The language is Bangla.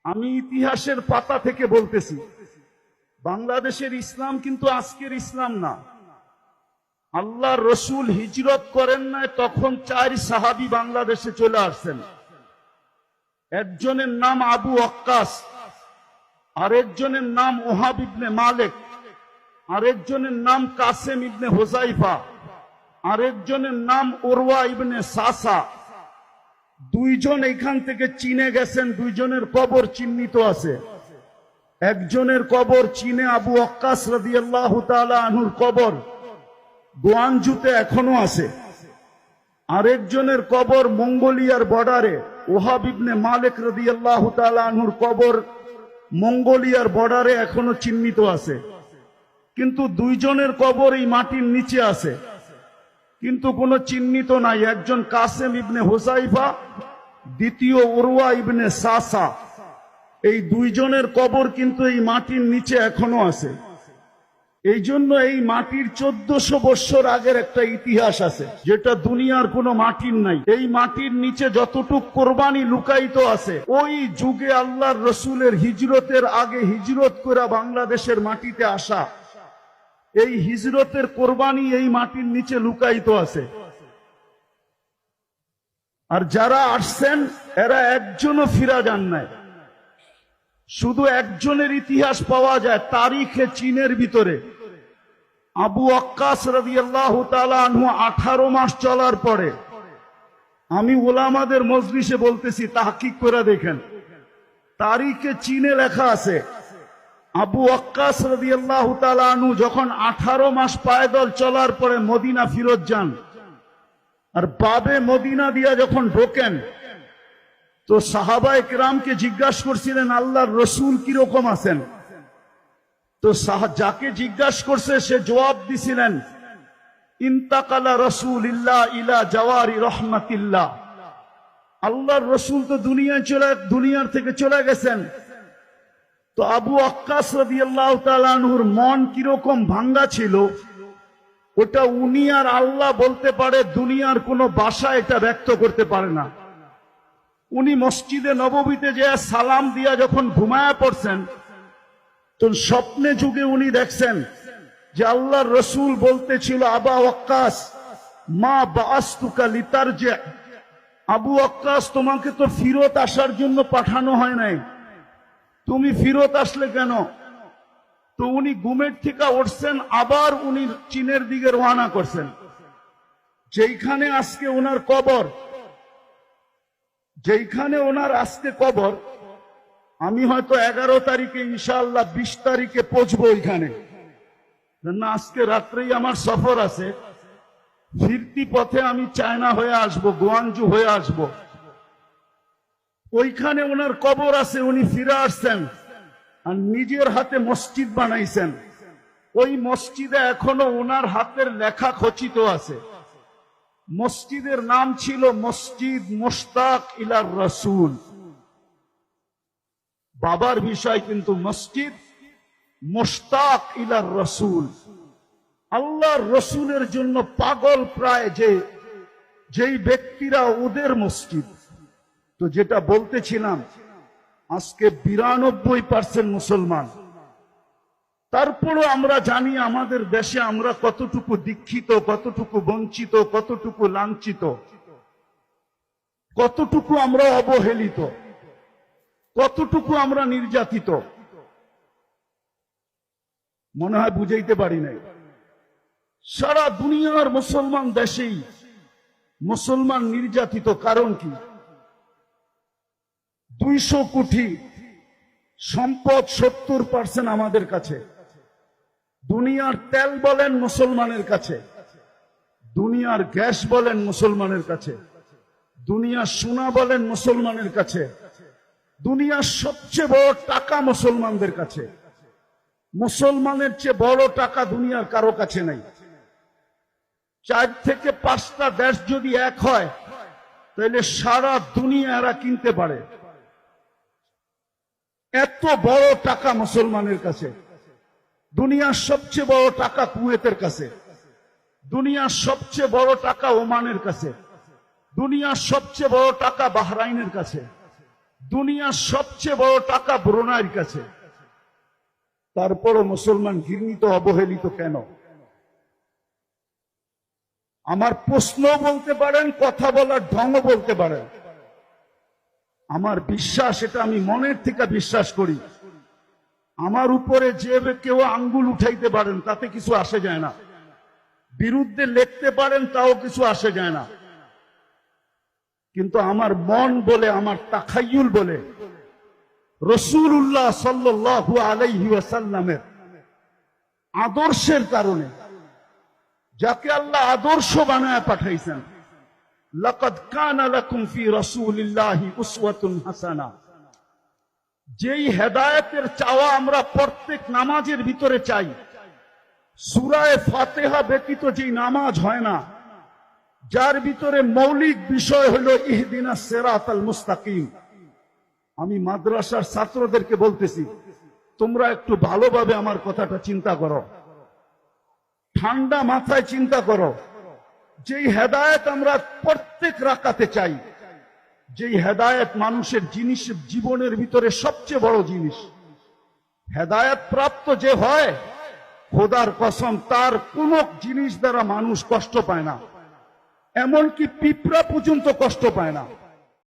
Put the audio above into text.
আমি ইতিহাসের পাতা থেকে বলতেছি, বাংলাদেশের ইসলাম কিন্তু আজকের ইসলাম না। আল্লাহর রসুল হিজরত করেন নাই তখন 4 সাহাবী বাংলাদেশে চলে আসছেন। একজনের নাম আবু ওয়াক্কাস, আরেকজনের নাম ওহাব ইবনে মালিক, আরেকজনের নাম কাসেম ইবনে হুযাইফা, আরেকজনের নাম উরওয়া ইবনে সাসা। দুইজন এখান থেকে চীনে গেছেন, দুইজনের কবর চিহ্নিত আছে। একজনের কবর চীনে আবু ওয়াক্কাস রাদিয়াল্লাহু তাআলা আনহুর কবর গোয়ানজুতে এখনো আছে। আরেকজনের কবর মঙ্গোলিয়ার বর্ডারে, ওহাব ইবনে মালিক রাদিয়াল্লাহু তাআলা আনহুর কবর মঙ্গোলিয়ার বর্ডারে এখনো চিহ্নিত আছে। কিন্তু দুইজনের কবর এই মাটির নিচে আছে, কিন্তু কোনো চিহ্নিত নাই। একজন কাসেম ইবনে হুযাইফা, দ্বিতীয় উরওয়া ইবনে সাসা। এই দুইজনের কবর কিন্তু এই মাটির নিচে এখনো আছে। এই জন্য এই মাটির 1400 বছর আগের একটা ইতিহাস আছে, যেটা দুনিয়ার কোনো মাটির নাই। এই মাটির নিচে যতটুক কোরবানি লুকায়িত আছে, ওই যুগে আল্লাহর রসুলের হিজরতের আগে হিজরত করে বাংলাদেশের মাটিতে আসা এই হিজরতের কোরবানি এই মাটির নিচে লুকায়িত আছে। আর যারা আসছেন এরা একজনও ফিরা যান নাই। শুধু একজনের ইতিহাস পাওয়া যায় তারিখে চীনের ভিতরে। আবু ওয়াক্কাস রাদিয়াল্লাহু তাআলা আনহু 18 মাস চলার পরে, আমি ওলামাদের মজলিসে বলতেছি, তাহকিক করে দেখেন, তারিখে চীনে লেখা আছে আবু ওয়াক্কাস রাদিয়াল্লাহু তাআলা আনহু যখন 18 মাস পায়দল চলার পরে মদিনা ফিরত যান, আর বাবে মদিনা দিয়া যখন ঢোকেন, তো সাহাবায়ে কেরামকে জিজ্ঞাসা করছিলেন আল্লাহর রসুল কিরকম আছেন। তো যাকে জিজ্ঞাসা করছে সে জবাব দিছিলেন, ইন্তাকালা রাসূলুল্লাহ ইলা জাওয়ারি রাহমাতিল্লাহ। আল্লাহর রসুল তো দুনিয়ার থেকে চলে গেছেন। তো আবু ওয়াক্কাস রাদিয়াল্লাহু তাআলা আনহুর মন কিরকম ভাঙ্গা ছিল, ওটা উনি আর আল্লাহ বলতে পারে, দুনিয়ার কোনো ভাষা এটা ব্যক্ত করতে পারে না। উনি মসজিদে নববীতে যে সালাম দিয়া যখন ঘুমায়া পড়ছেন, তো স্বপ্নে যুগে উনি দেখছেন যে আল্লাহর রসুল বলতেছিল, আবা ওয়াক্কাস মা বাআসতুকা লিতারজি। আবু ওয়াক্কাস, তোমাকে তো ফিরত আসার জন্য পাঠানো হয় নাই, তুমি ফিরত আসলে কেন? তো উনি ঘুমের থেকে উঠছেন, আবার উনি চীনের দিকে রওনা করছেন, যেইখানে আজকে ওনার কবর, যেইখানে ওনার আজকে কবর। আমি হয়তো 11 তারিখে ইনশাআল্লাহ 20 তারিখে পৌঁছবো ওইখানে, না আজকে রাত্রেই আমার সফর আছে। ফিরতি পথে আমি চায়না হয়ে আসবো, গোয়ানজু হয়ে আসবো। ওইখানে ওনার কবর আছে, উনি ফিরে আসছেন আর নিজের হাতে মসজিদ বানাইছেন। ওই মসজিদে এখনো ওনার হাতের লেখা খচিত আছে। মসজিদের নাম ছিল মসজিদ মুশতাক ইলার রাসূল। বাবার বিষয় কিন্তু মসজিদ মুশতাক ইলার রাসূল। আল্লাহর রসুলের জন্য পাগল প্রায় যেই ব্যক্তিরা, ওদের মসজিদ। তো যেটা বলতেছিলাম, আজকে 92% মুসলমান। তারপরও আমরা জানি আমাদের দেশে আমরা কতটুকু দীক্ষিত, কতটুকু বঞ্চিত, কতটুকু লাঞ্ছিত, কতটুকু আমরা অবহেলিত, কতটুকু আমরা নির্যাতিত। মনে হয় বুঝাইতে পারি নাই। সারা দুনিয়ার মুসলমান দেশেই মুসলমান নির্যাতিত। কারণ কি? 200 কোটি সম্পদ, 70% আমাদের কাছে। দুনিয়ার তেল বলেন মুসলমানের কাছে, দুনিয়ার গ্যাস বলেন মুসলমানের কাছে, দুনিয়ার সোনা বলেন মুসলমানের কাছে, দুনিয়ার সবচেয়ে বড় টাকা মুসলমানদের কাছে। মুসলমানের চেয়ে বড় টাকা দুনিয়ার কারো কাছে নাই। 4 থেকে 5টা দেশ যদি এক হয়, তাহলে সারা দুনিয়া এরা কিনতে পারে। এত বড় টাকা মুসলমানের কাছে। দুনিয়ার সবচেয়ে বড় টাকা কুয়েতের কাছে, দুনিয়ার সবচেয়ে বড় টাকা ওমানের কাছে, দুনিয়ার সবচেয়ে বড় টাকা বাহরাইনের কাছে, দুনিয়ার সবচেয়ে বড় টাকা ব্রুনাইয়ের কাছে, তারপরও মুসলমান ঘৃণিত অবহেলিত কেন? আমার প্রশ্ন বলতে পারেন, কথা বলার ঢংও বলতে পারেন। আমার বিশ্বাস, এটা আমি মনের থেকে বিশ্বাস করি, আমার উপরে যে কেউ আঙ্গুল উঠাইতে পারেন তাতে কিছু আসে যায় না, বিরুদ্ধে লিখতে পারেন তাও কিছু আসে যায় না, কিন্তু আমার মন বলে, আমার তাখাইয়ুল বলে রাসূলুল্লাহ সাল্লাল্লাহু আলাইহি ওয়াসাল্লামের আদর্শের কারণে, যাকে আল্লাহ আদর্শ বানায় পাঠাইছেন, লাকাদ কানা লাকুম ফি রাসূলিল্লাহি উসওয়াতুন হাসানাহ, যেই হেদায়েতের চাওয়া আমরা প্রত্যেক নামাজের ভিতরে চাই, সূরা ফাতিহা ব্যতীত যেই নামাজ হয় না, যার ভিতরে মৌলিক বিষয় হলো ইহদিনাস সিরাতাল মুস্তাকিম। আমি মাদ্রাসার ছাত্রদেরকে বলতেছি, তোমরা একটু ভালোভাবে আমার কথাটা চিন্তা করো, ঠান্ডা মাথায় চিন্তা করো। যেই হেদায়েত আমরা প্রত্যেক রাকাতে চাই, যেই হেদায়েত মানুষের জীবনের ভিতরে সবচেয়ে বড় জিনিস, হেদায়েত প্রাপ্ত যে হয়, খোদার কসম তার কোন জিনিস দ্বারা মানুষ কষ্ট পায় না, এমনকি পিঁপড়া পর্যন্ত কষ্ট পায় না।